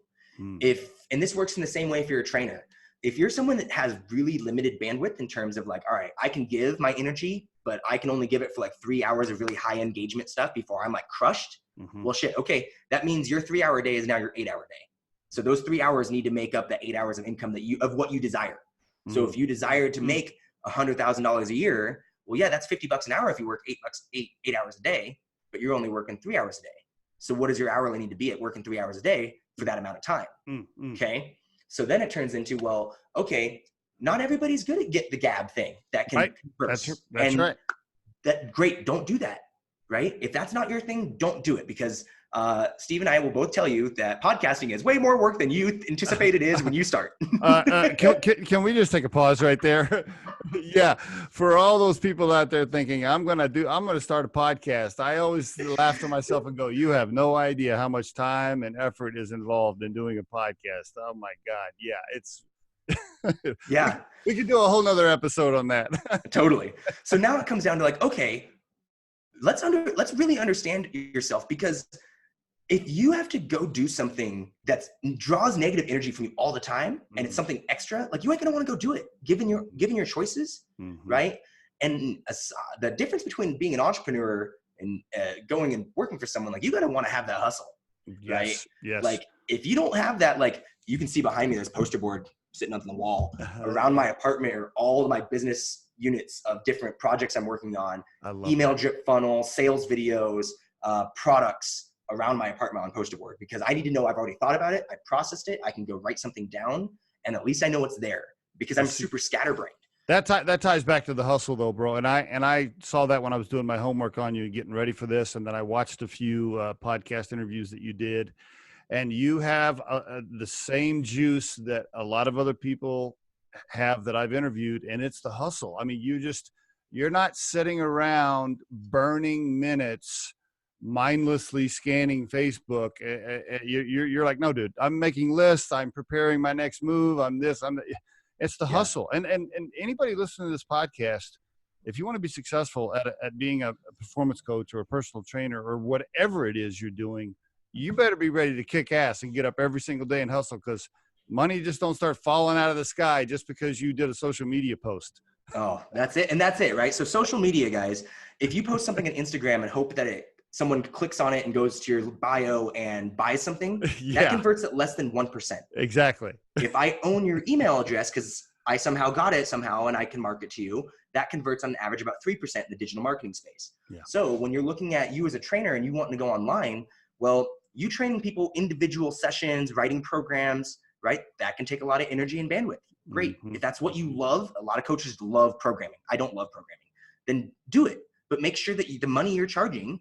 And this works in the same way if you're a trainer. If you're someone that has really limited bandwidth in terms of like, all right, I can give my energy, but I can only give it for like 3 hours of really high engagement stuff before I'm like crushed. Well, shit. Okay. That means your 3 hour day is now your 8 hour day. So those 3 hours need to make up the 8 hours of income of what you desire. So if you desire to make $100,000 a year, well, yeah, that's $50 an hour if you work 8 hours a day, but you're only working 3 hours a day. So what does your hourly need to be at working 3 hours a day for that amount of time? Okay. So then it turns into, well, okay, not everybody's good at get the gab thing that can converse. That's right. Great. Don't do that. Right. If that's not your thing, don't do it, because Steve and I will both tell you that podcasting is way more work than you anticipate it is when you start. Can we just take a pause right there? Yeah. For all those people out there thinking, I'm going to start a podcast, I always laugh to myself and go, you have no idea how much time and effort is involved in doing a podcast. Oh my God. Yeah. It's, yeah, we could do a whole nother episode on that. Totally. So now it comes down to like, okay, let's really understand yourself, because if you have to go do something that draws negative energy from you all the time, and it's something extra, like you ain't gonna want to go do it, given your choices, right? And the difference between being an entrepreneur and going and working for someone, like you gotta want to have that hustle, right? Yes. Like if you don't have that, like you can see behind me, there's a poster board sitting on the wall. Around my apartment are all of my business units of different projects I'm working on, I love email that. drip funnel, sales videos, products around my apartment on poster board, because I need to know I've already thought about it. I processed it. I can go write something down, and at least I know it's there, because I'm super scatterbrained. That ties back to the hustle though, bro. And I saw that when I was doing my homework on you, getting ready for this. And then I watched a few podcast interviews that you did, and you have the same juice that a lot of other people have that I've interviewed. And it's the hustle. I mean, you're not sitting around burning minutes, mindlessly scanning Facebook. You're like, no, dude, I'm making lists. I'm preparing my next move. It's the hustle. And anybody listening to this podcast, if you want to be successful at being a performance coach or a personal trainer or whatever it is you're doing, you better be ready to kick ass and get up every single day and hustle, because money just don't start falling out of the sky just because you did a social media post. Oh, that's it. And that's it, right? So social media, guys, if you post something on Instagram and hope that someone clicks on it and goes to your bio and buys something, that converts at less than 1%. Exactly. If I own your email address because I somehow got it somehow and I can market to you, that converts on average about 3% in the digital marketing space. Yeah. So when you're looking at you as a trainer and you want to go online, well, you training people individual sessions, writing programs, right? That can take a lot of energy and bandwidth. Great. If that's what you love, a lot of coaches love programming. I don't love programming. Then do it. But make sure that the money you're charging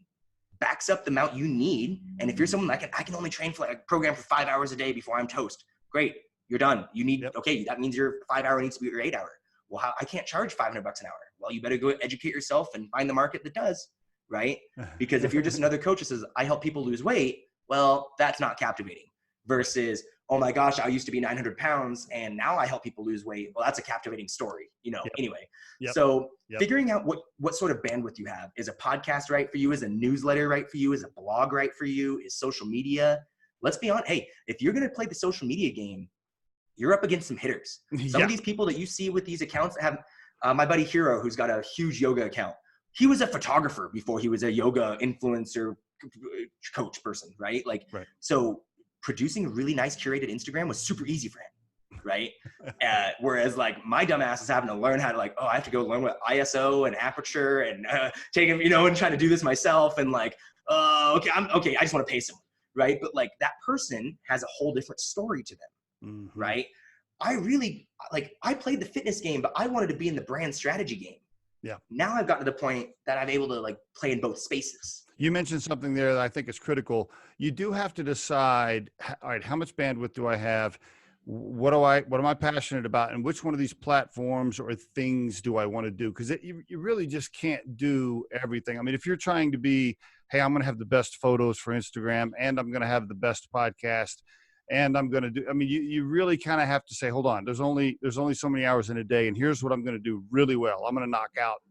backs up the amount you need. And if you're someone I can only train for like program for 5 hours a day before I'm toast. Great. You're done. You need, okay, that means your 5 hour needs to be your 8 hour. Well, I can't charge $500 an hour. Well, you better go educate yourself and find the market that does, right? Because if you're just another coach that says, I help people lose weight, well, that's not captivating. Versus, oh my gosh, I used to be 900 pounds and now I help people lose weight. Well, that's a captivating story, anyway. So figuring out what sort of bandwidth you have. Is a podcast right for you? Is a newsletter right for you? Is a blog right for you? Is social media? Let's be honest. Hey, if you're going to play the social media game, you're up against some hitters. Some of these people that you see with these accounts that have, my buddy Hero, who's got a huge yoga account. He was a photographer before he was a yoga influencer coach person, right? So producing a really nice curated Instagram was super easy for him, right? Whereas like my dumb ass is having to learn how to I have to go learn what ISO and aperture and take him, and try to do this myself and okay, I just want to pay someone, right? But like that person has a whole different story to them, right? I played the fitness game, but I wanted to be in the brand strategy game. Yeah. Now I've gotten to the point that I'm able to play in both spaces. You mentioned something there that I think is critical. You do have to decide, all right, how much bandwidth do I have? What am I passionate about? And which one of these platforms or things do I want to do? Because you really just can't do everything. I mean, if you're trying to be, hey, I'm going to have the best photos for Instagram and I'm going to have the best podcast and I'm going to do, I mean, you really kind of have to say, hold on, there's only so many hours in a day. And here's what I'm going to do really well. I'm going to knock out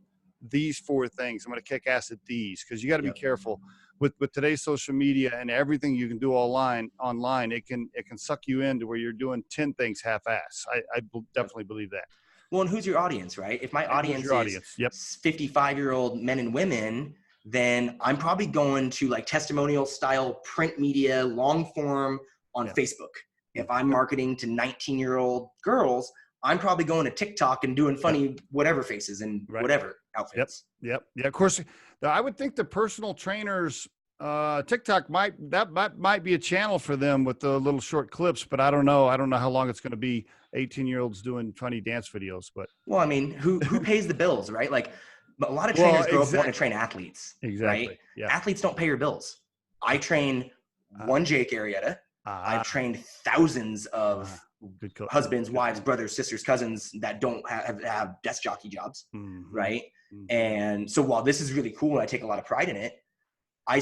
these 4 things. I'm going to kick ass at these, because you got to be careful with today's social media and everything you can do online. It can suck you into where you're doing 10 things half-ass. I definitely believe that. Well, and who's your audience, right? If my audience is 55-year-old men and women, then I'm probably going to testimonial style print media, long form on Facebook. If I'm marketing to 19-year-old girls, I'm probably going to TikTok and doing funny whatever faces and whatever outfits. Yeah. Of course, I would think the personal trainers, TikTok might be a channel for them with the little short clips, but I don't know how long it's going to be 18-year-olds doing funny dance videos. But well, I mean, who pays the bills, right? A lot of trainers grow up wanting to train athletes. Exactly. Right? Yeah. Athletes don't pay your bills. I train one Jake Arrieta. I've trained thousands of husbands, wives, brothers, sisters, cousins that don't have desk jockey jobs, right? And so while this is really cool and I take a lot of pride in it, I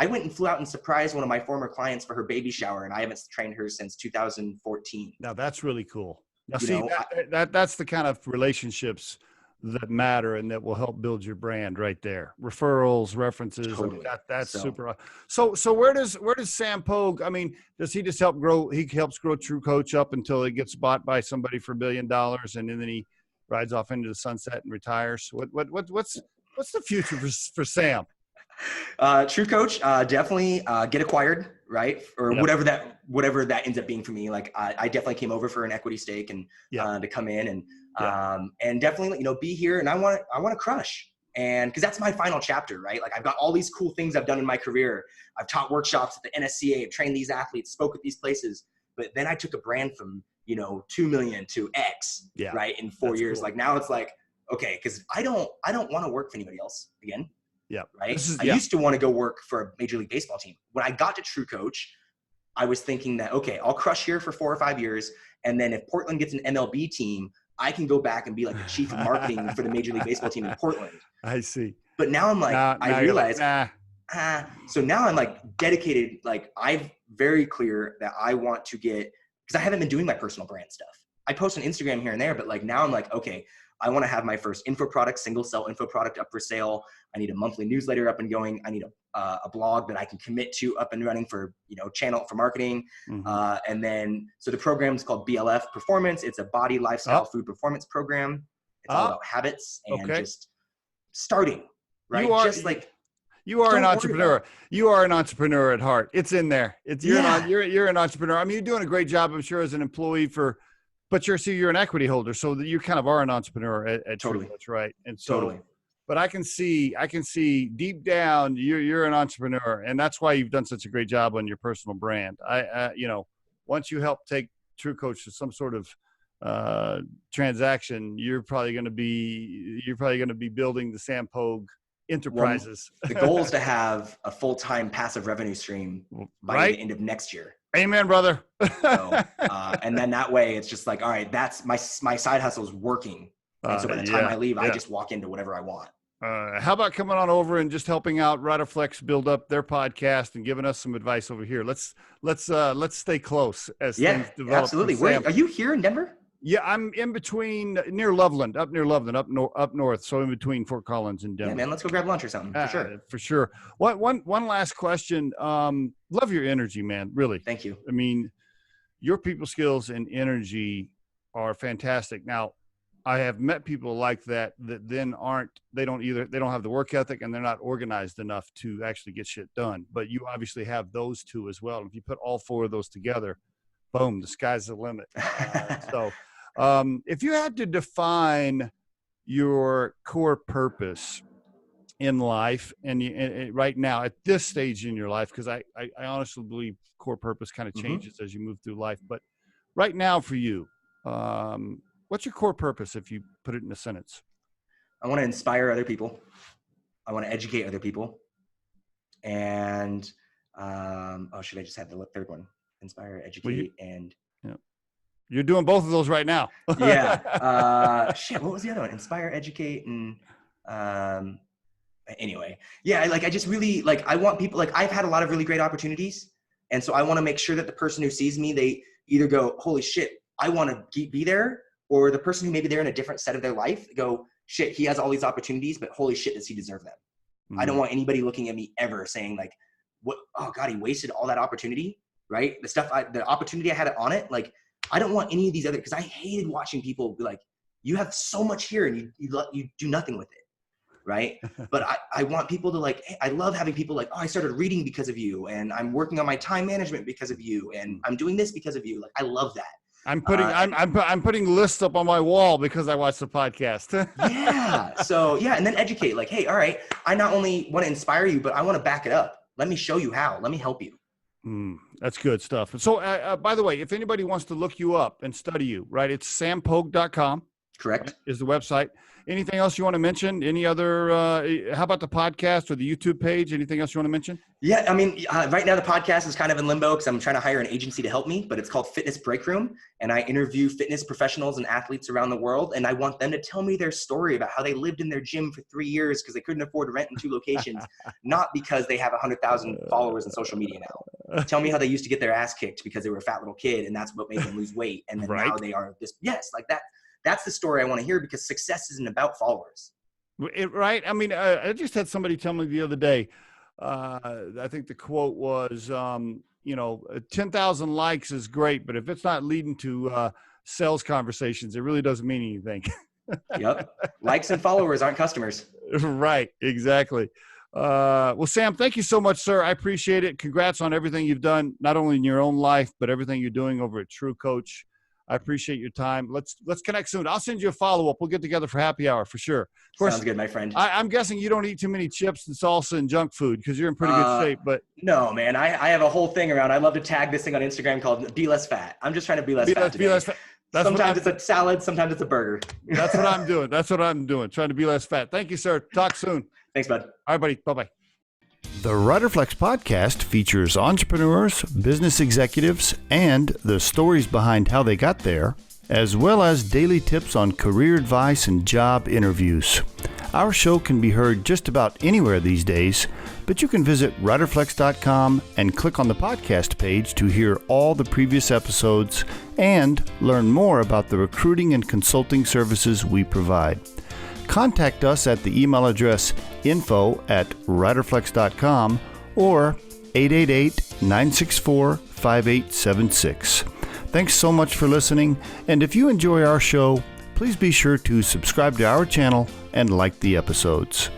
went and flew out and surprised one of my former clients for her baby shower, and I haven't trained her since 2014. Now that's really cool. Now that's the kind of relationships that matter and that will help build your brand right there. Referrals, references. Totally. That's super. So where does Sam Pogue, I mean, does he just helps grow TrueCoach up until it gets bought by somebody for $1 billion and then he rides off into the sunset and retires? What's the future for Sam? TrueCoach, definitely get acquired, right? Or whatever that ends up being for me. Like I definitely came over for an equity stake and to come in and definitely, be here. And I want to crush. And because that's my final chapter, right? Like I've got all these cool things I've done in my career. I've taught workshops at the NSCA, I've trained these athletes, spoke at these places. But then I took a brand from, 2 million to X, right? In 4 years. Cool. Like now it's like, okay, because I don't want to work for anybody else again. Yeah. Right. I used to want to go work for a Major League Baseball team. When I got to TrueCoach, I was thinking that, okay, I'll crush here for 4 or 5 years. And then if Portland gets an MLB team, I can go back and be like the chief of marketing for the Major League Baseball team in Portland. I see. But now I'm like, I realize, so now I'm like dedicated. Like I'm very clear that I want to get, because I haven't been doing my personal brand stuff. I post on Instagram here and there, but like now I'm like, okay, I want to have my first info product, single cell info product up for sale. I need a monthly newsletter up and going. I need a blog that I can commit to up and running for, channel for marketing. And then, so the program is called BLF Performance. It's a body, lifestyle, food performance program. It's all about habits and just starting, right? You are an entrepreneur. You are an entrepreneur at heart. It's in there. You're an entrepreneur. I mean, you're doing a great job, I'm sure, as an employee but you're an equity holder, so that you kind of are an entrepreneur at totally. TrueCoach, right? And so, but I can see deep down you're an entrepreneur, and that's why you've done such a great job on your personal brand. Once you help take TrueCoach to some sort of transaction, you're probably going to be building the Sam Pogue Enterprises. Well, the goal is to have a full-time passive revenue stream by the end of next year. Amen, brother. So, and then that way it's just like, all right, that's my side hustle is working. And so by the time I leave, I just walk into whatever I want. How about coming on over and just helping out Riderflex build up their podcast and giving us some advice over here? Let's stay close as things develop. Absolutely. Where are you here in Denver? Yeah, I'm in between up near Loveland, up north. So in between Fort Collins and Denver. Yeah, man, let's go grab lunch or something for sure. For sure. One last question. Love your energy, man. Really. Thank you. I mean, your people skills and energy are fantastic. Now, I have met people like that then they don't have the work ethic and they're not organized enough to actually get shit done. But you obviously have those two as well. If you put all 4 of those together, boom, the sky's the limit. If you had to define your core purpose in life and right now at this stage in your life, because I honestly believe core purpose kind of changes as you move through life. But right now for you, what's your core purpose if you put it in a sentence? I want to inspire other people. I want to educate other people. And, should I just have the third one? Inspire, educate, and... You're doing both of those right now. What was the other one? Inspire, educate, and anyway. I just really, I want people, I've had a lot of really great opportunities. And so I want to make sure that the person who sees me, they either go, holy shit, I want to be there. Or the person who maybe they're in a different set of their life go, shit, he has all these opportunities, but holy shit, does he deserve them? I don't want anybody looking at me ever saying oh God, he wasted all that opportunity, right? The opportunity I had on it, I don't want any of these other, because I hated watching people be like, you have so much here and you do nothing with it, right? But I want people to hey, I love having people I started reading because of you, and I'm working on my time management because of you, and I'm doing this because of you. I love that. I'm putting lists up on my wall because I watched the podcast. And then educate. Hey, all right, I not only want to inspire you, but I want to back it up. Let me show you how. Let me help you. That's good stuff. So, by the way, if anybody wants to look you up and study you, right, it's sampogue.com. Correct. Is the website. Anything else you want to mention? Any other, how about the podcast or the YouTube page? Anything else you want to mention? Yeah. I mean, right now the podcast is kind of in limbo because I'm trying to hire an agency to help me, but it's called Fitness Break Room. And I interview fitness professionals and athletes around the world. And I want them to tell me their story about how they lived in their gym for 3 years because they couldn't afford to rent in 2 locations, not because they have 100,000 followers on social media now. Tell me how they used to get their ass kicked because they were a fat little kid and that's what made them lose weight. And then now they are this, that. That's the story I want to hear because success isn't about followers. Right. I mean, I just had somebody tell me the other day, I think the quote was, 10,000 likes is great, but if it's not leading to sales conversations, it really doesn't mean anything. Yep. Likes and followers aren't customers. Right. Exactly. Well, Sam, thank you so much, sir. I appreciate it. Congrats on everything you've done, not only in your own life, but everything you're doing over at TrueCoach. I appreciate your time. Let's connect soon. I'll send you a follow-up. We'll get together for happy hour for sure. Of course, sounds good, my friend. I'm guessing you don't eat too many chips and salsa and junk food because you're in pretty good shape. But no, man, I have a whole thing around. I love to tag this thing on Instagram called "Be Less Fat." I'm just trying to be less fat today. Be less fat. Sometimes it's a salad, sometimes it's a burger. That's what I'm doing. Trying to be less fat. Thank you, sir. Talk soon. Thanks, bud. All right, buddy. Bye-bye. The Riderflex podcast features entrepreneurs, business executives, and the stories behind how they got there, as well as daily tips on career advice and job interviews. Our show can be heard just about anywhere these days, but you can visit riderflex.com and click on the podcast page to hear all the previous episodes and learn more about the recruiting and consulting services we provide. Contact us at the email address info@riderflex.com or 888-964-5876. Thanks so much for listening, and if you enjoy our show, please be sure to subscribe to our channel and like the episodes.